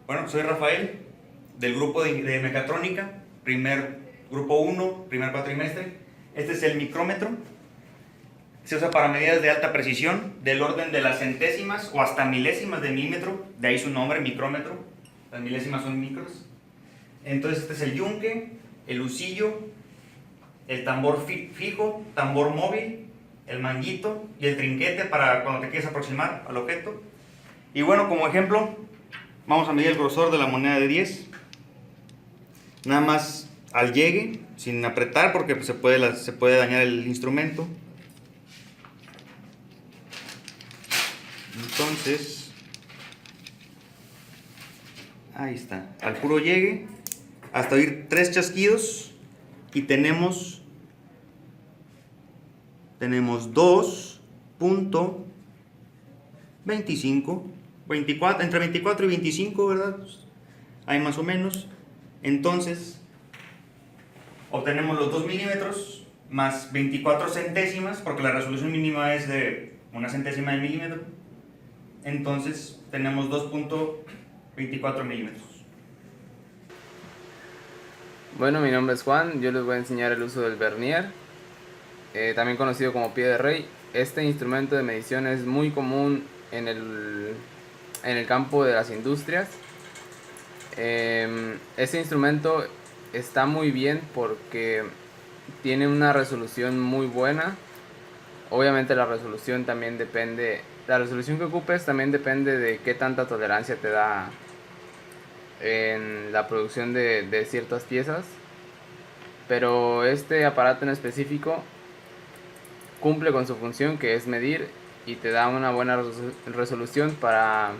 Bueno, soy Rafael, del grupo de mecatrónica, grupo 1, primer cuatrimestre. Este es el micrómetro. Se usa para medidas de alta precisión, del orden de las centésimas o hasta milésimas de milímetro, de ahí su nombre, micrómetro. Las milésimas son micros. Entonces este es el yunque, el husillo, el tambor fijo, tambor móvil, el manguito y el trinquete para cuando te quieres aproximar al objeto. Y bueno, como ejemplo, vamos a medir el grosor de la moneda de 10. Nada más al llegue, sin apretar porque se puede dañar el instrumento. Entonces, ahí está, al puro llegue, hasta oír 3 chasquidos y tenemos 2.25, 24, entre 24 y 25, ¿verdad? Hay más o menos. Entonces, obtenemos los 2 milímetros más 24 centésimas, porque la resolución mínima es de una centésima de milímetro. Entonces, tenemos 2.24 milímetros. Bueno, mi nombre es Juan, yo les voy a enseñar el uso del vernier, también conocido como pie de rey. Este instrumento de medición es muy común en el campo de las industrias. Este instrumento está muy bien porque tiene una resolución muy buena. Obviamente la resolución también depende, la resolución que ocupes también depende de qué tanta tolerancia te da en la producción de ciertas piezas. Pero este aparato en específico cumple con su función, que es medir, y te da una buena resolución para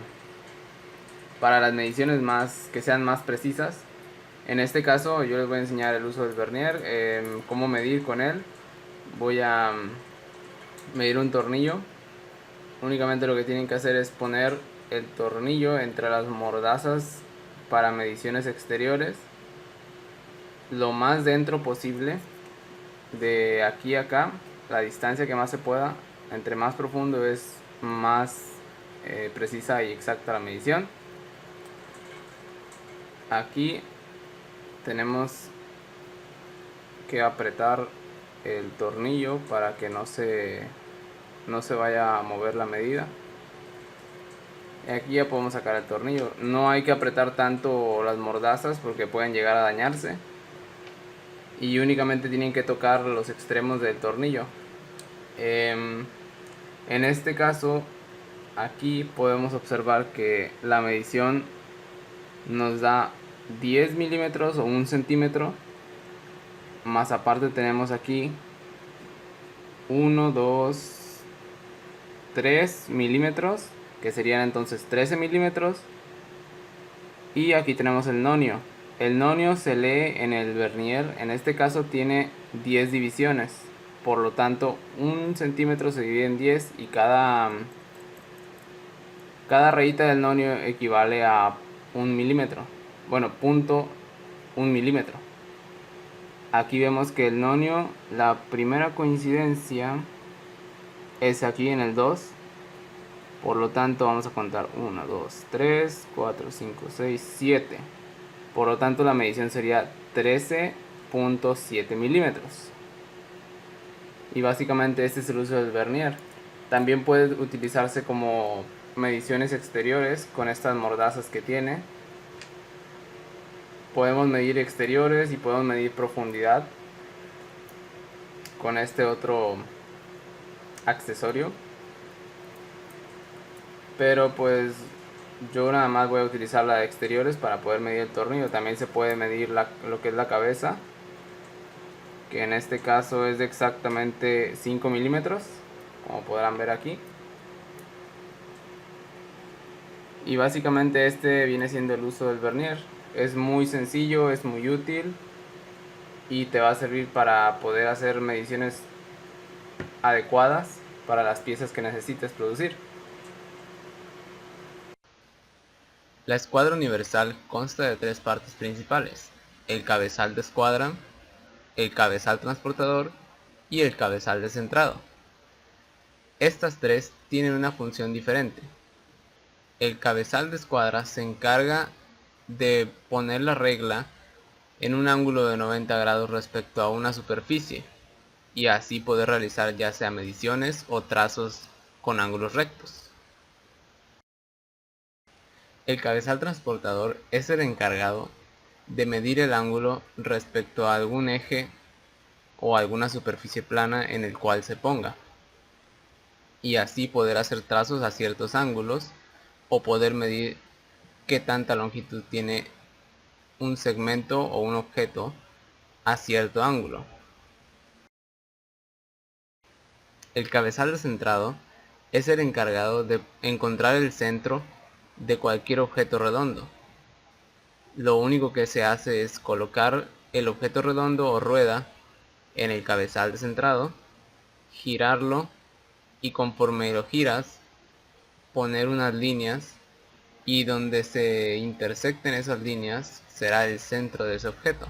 las mediciones que sean más precisas. En este caso yo les voy a enseñar el uso del vernier, cómo medir con él. Voy a medir un tornillo. Únicamente lo que tienen que hacer es poner el tornillo entre las mordazas para mediciones exteriores, lo más dentro posible, de aquí a acá, la distancia que más se pueda. Entre más profundo es más precisa y exacta la medición. Aquí tenemos que apretar el tornillo para que no se vaya a mover la medida. Aquí ya podemos sacar el tornillo. No hay que apretar tanto las mordazas porque pueden llegar a dañarse, y únicamente tienen que tocar los extremos del tornillo. En este caso, aquí podemos observar que la medición nos da 10 milímetros o 1 centímetro, más aparte tenemos aquí 1, 2, 3 milímetros, que serían entonces 13 milímetros. Y aquí tenemos el nonio. El nonio se lee en el vernier, en este caso tiene 10 divisiones, por lo tanto 1 centímetro se divide en 10 y cada rayita del nonio equivale a 1 milímetro. Bueno, punto 1 milímetro. Aquí vemos que el nonio, la primera coincidencia es aquí en el 2. Por lo tanto vamos a contar 1, 2, 3, 4, 5, 6, 7. Por lo tanto la medición sería 13.7 milímetros. Y básicamente este es el uso del vernier. También puede utilizarse como mediciones exteriores con estas mordazas que tiene. Podemos medir exteriores y podemos medir profundidad con este otro accesorio. Pero pues yo nada más voy a utilizar la de exteriores para poder medir el tornillo. También se puede medir lo que es la cabeza, que en este caso es de exactamente 5 milímetros, como podrán ver aquí. Y básicamente este viene siendo el uso del vernier. Es muy sencillo, es muy útil y te va a servir para poder hacer mediciones adecuadas para las piezas que necesites producir. La escuadra universal consta de 3 partes principales: el cabezal de escuadra, el cabezal transportador y el cabezal descentrado. Estas tres tienen una función diferente. El cabezal de escuadra se encarga de poner la regla en un ángulo de 90 grados respecto a una superficie y así poder realizar ya sea mediciones o trazos con ángulos rectos. El cabezal transportador es el encargado de medir el ángulo respecto a algún eje o alguna superficie plana en el cual se ponga, y así poder hacer trazos a ciertos ángulos o poder medir qué tanta longitud tiene un segmento o un objeto a cierto ángulo. El cabezal descentrado es el encargado de encontrar el centro de cualquier objeto redondo. Lo único que se hace es colocar el objeto redondo o rueda en el cabezal descentrado, girarlo y conforme lo giras, poner unas líneas y donde se intersecten esas líneas será el centro de ese objeto.